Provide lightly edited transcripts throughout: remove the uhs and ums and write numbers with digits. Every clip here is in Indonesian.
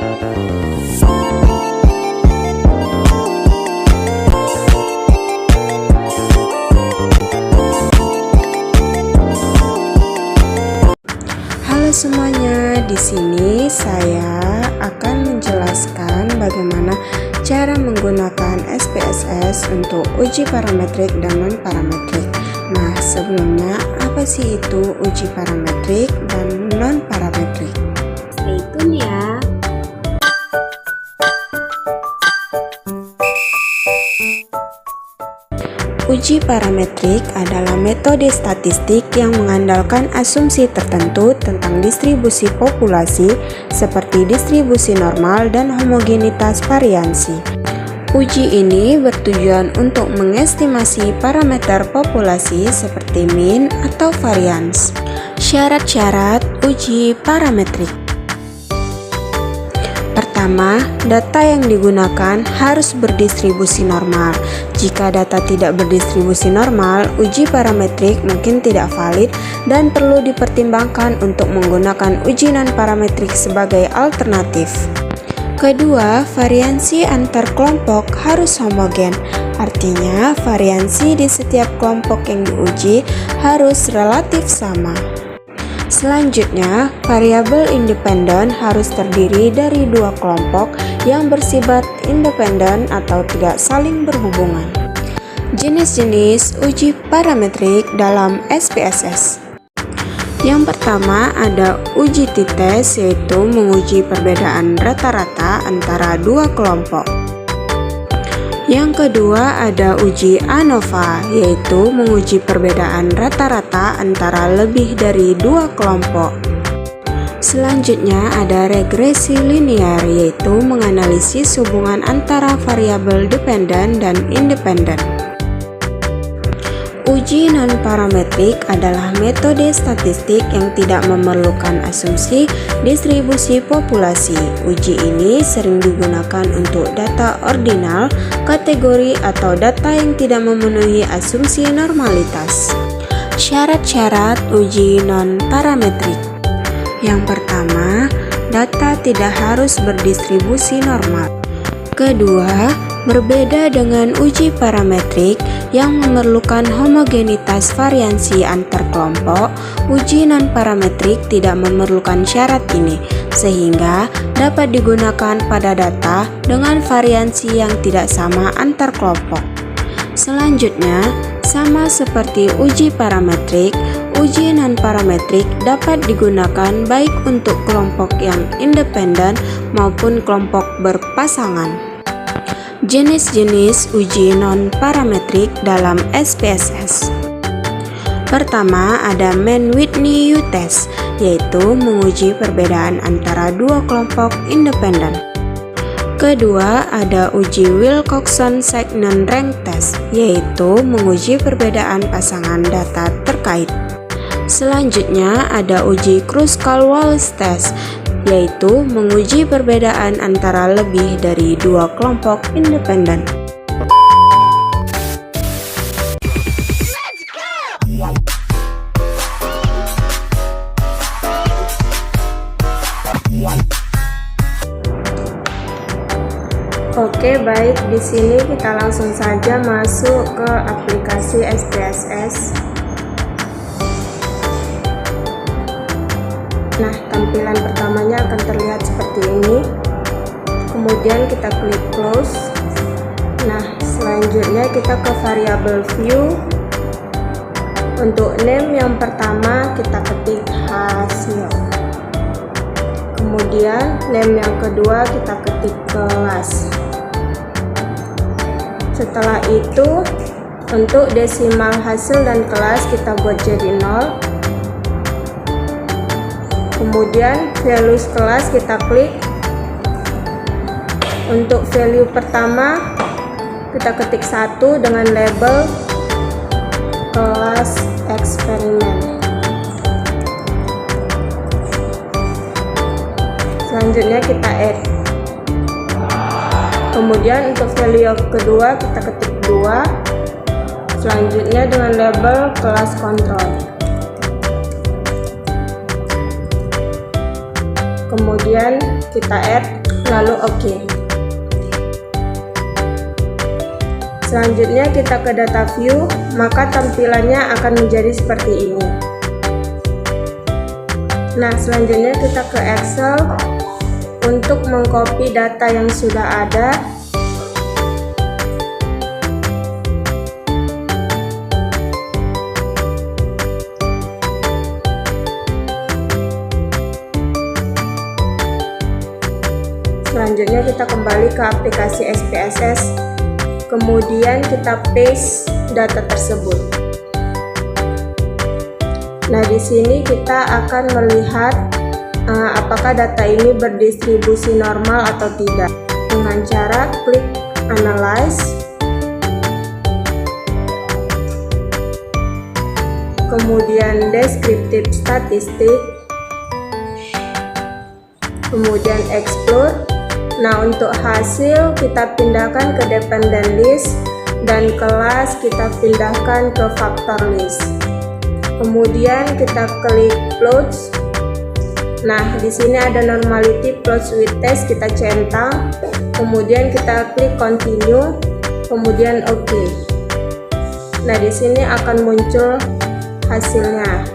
Halo semuanya, di sini saya akan menjelaskan bagaimana cara menggunakan SPSS untuk uji parametrik dan non-parametrik. Nah, sebelumnya apa sih itu uji parametrik dan non-parametrik? Stay tune ya. Uji parametrik adalah metode statistik yang mengandalkan asumsi tertentu tentang distribusi populasi seperti distribusi normal dan homogenitas variansi. Uji ini bertujuan untuk mengestimasi parameter populasi seperti mean atau varians. Syarat-syarat uji parametrik. Pertama, data yang digunakan harus berdistribusi normal. Jika data tidak berdistribusi normal, uji parametrik mungkin tidak valid dan perlu dipertimbangkan untuk menggunakan uji non-parametrik sebagai alternatif. Kedua, variansi antar kelompok harus homogen. Artinya, variansi di setiap kelompok yang diuji harus relatif sama. Selanjutnya, variabel independen harus terdiri dari dua kelompok yang bersifat independen atau tidak saling berhubungan. Jenis-jenis uji parametrik dalam SPSS. Yang pertama ada uji t-test, yaitu menguji perbedaan rata-rata antara dua kelompok. Yang kedua ada uji ANOVA, yaitu menguji perbedaan rata-rata antara lebih dari dua kelompok. Selanjutnya ada regresi linear, yaitu menganalisis hubungan antara variabel dependen dan independen. Uji non-parametrik adalah metode statistik yang tidak memerlukan asumsi distribusi populasi. Uji ini sering digunakan untuk data ordinal, kategori, atau data yang tidak memenuhi asumsi normalitas. Syarat-syarat uji non-parametrik. Yang pertama, data tidak harus berdistribusi normal. Kedua, berbeda dengan uji parametrik yang memerlukan homogenitas variansi antar kelompok, uji non-parametrik tidak memerlukan syarat ini, sehingga dapat digunakan pada data dengan variansi yang tidak sama antar kelompok. Selanjutnya, sama seperti uji parametrik, uji non-parametrik dapat digunakan baik untuk kelompok yang independen maupun kelompok berpasangan. Jenis-jenis uji non-parametrik dalam SPSS. Pertama ada Mann-Whitney U-test, yaitu menguji perbedaan antara dua kelompok independen. Kedua ada uji Wilcoxon-Signon-Rank test, yaitu menguji perbedaan pasangan data terkait. Selanjutnya ada uji Kruskal-Wallis test, yaitu menguji perbedaan antara lebih dari dua kelompok independen. Oke, baik, di sini kita langsung saja masuk ke aplikasi SPSS. Nah, tampilan pertamanya akan terlihat seperti ini. Kemudian kita klik close. Nah, selanjutnya kita ke variabel view. Untuk name yang pertama kita ketik hasil. Kemudian name yang kedua kita ketik kelas. Setelah itu, untuk desimal hasil dan kelas kita buat jadi 0. Kemudian values kelas kita klik. Untuk value pertama kita ketik 1 dengan label kelas eksperimen. Selanjutnya kita add. Kemudian untuk value yang kedua kita ketik 2. Selanjutnya dengan label kelas kontrol. Kemudian kita add lalu oke. Selanjutnya kita ke data view, maka tampilannya akan menjadi seperti ini. Nah, selanjutnya kita ke Excel untuk mengcopy data yang sudah ada. Selanjutnya kita kembali ke aplikasi SPSS, kemudian kita paste data tersebut. Nah, di sini kita akan melihat apakah data ini berdistribusi normal atau tidak dengan cara klik Analyze, kemudian Descriptive Statistic, kemudian Explore. Nah, untuk hasil kita pindahkan ke Dependent List dan kelas kita pindahkan ke Factor List. Kemudian kita klik Plots. Nah, di sini ada Normality Plots with Test, kita centang. Kemudian kita klik Continue, kemudian OK. Nah, di sini akan muncul hasilnya.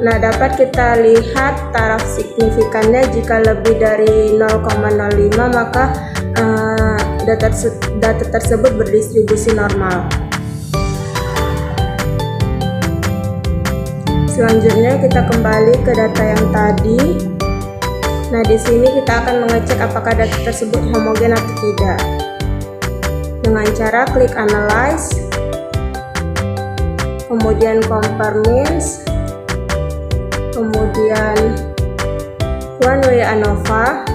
Nah, dapat kita lihat taraf signifikannya jika lebih dari 0,05 maka data tersebut berdistribusi normal. Selanjutnya kita kembali ke data yang tadi. Nah, di sini kita akan mengecek apakah data tersebut homogen atau tidak dengan cara klik Analyze, kemudian Compare Means, kemudian One Way ANOVA.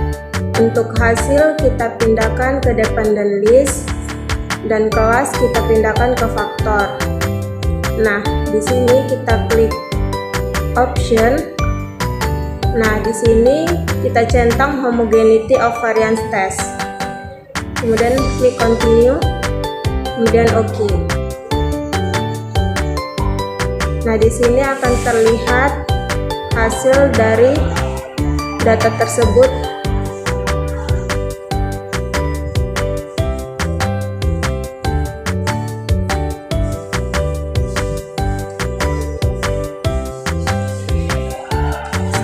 Untuk hasil kita pindahkan ke Dependent List dan kelas kita pindahkan ke Faktor. Nah, di sini kita klik Option. Nah, di sini kita centang Homogeneity of Variance Test. Kemudian klik Continue, kemudian OK. Nah, di sini akan terlihat hasil dari data tersebut.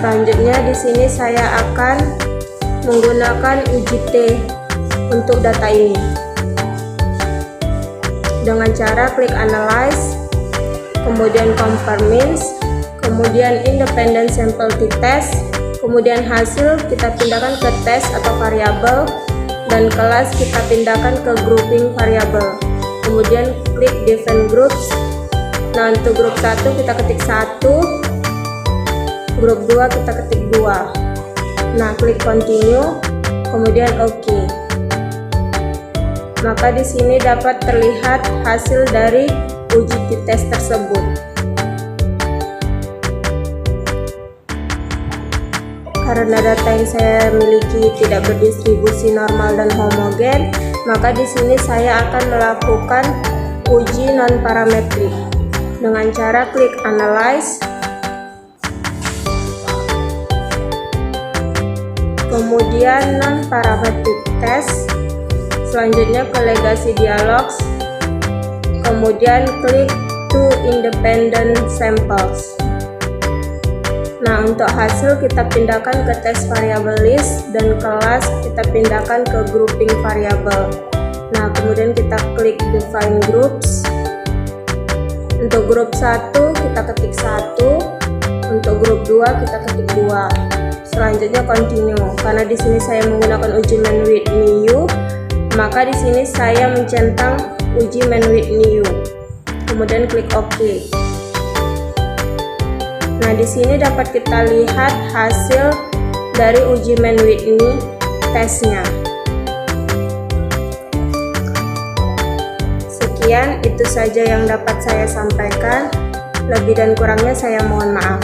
Selanjutnya di sini saya akan menggunakan uji T untuk data ini dengan cara klik Analyze, kemudian Compare Means, kemudian Independent Sample T-Test, kemudian hasil kita pindahkan ke test atau variabel dan kelas kita pindahkan ke grouping variabel, kemudian klik Define Groups. Nah, untuk grup 1 kita ketik 1, grup 2 kita ketik 2. Nah, klik Continue, kemudian OK. Maka di sini dapat terlihat hasil dari uji t-test tersebut. Karena data yang saya miliki tidak berdistribusi normal dan homogen, maka di sini saya akan melakukan uji non-parametrik dengan cara klik Analyze, kemudian non-parametric test, selanjutnya ke Legacy Dialogs, kemudian klik To Independent Samples. Nah, untuk hasil kita pindahkan ke test variable list dan kelas kita pindahkan ke grouping variable. Nah, kemudian kita klik Define Groups. Untuk grup 1 kita ketik 1, untuk grup 2 kita ketik 2. Selanjutnya Continue. Karena di sini saya menggunakan uji main with new, maka di sini saya mencentang uji main with new. Kemudian klik OK. Nah, di sini dapat kita lihat hasil dari uji main with new tesnya. Sekian, itu saja yang dapat saya sampaikan. Lebih dan kurangnya saya mohon maaf.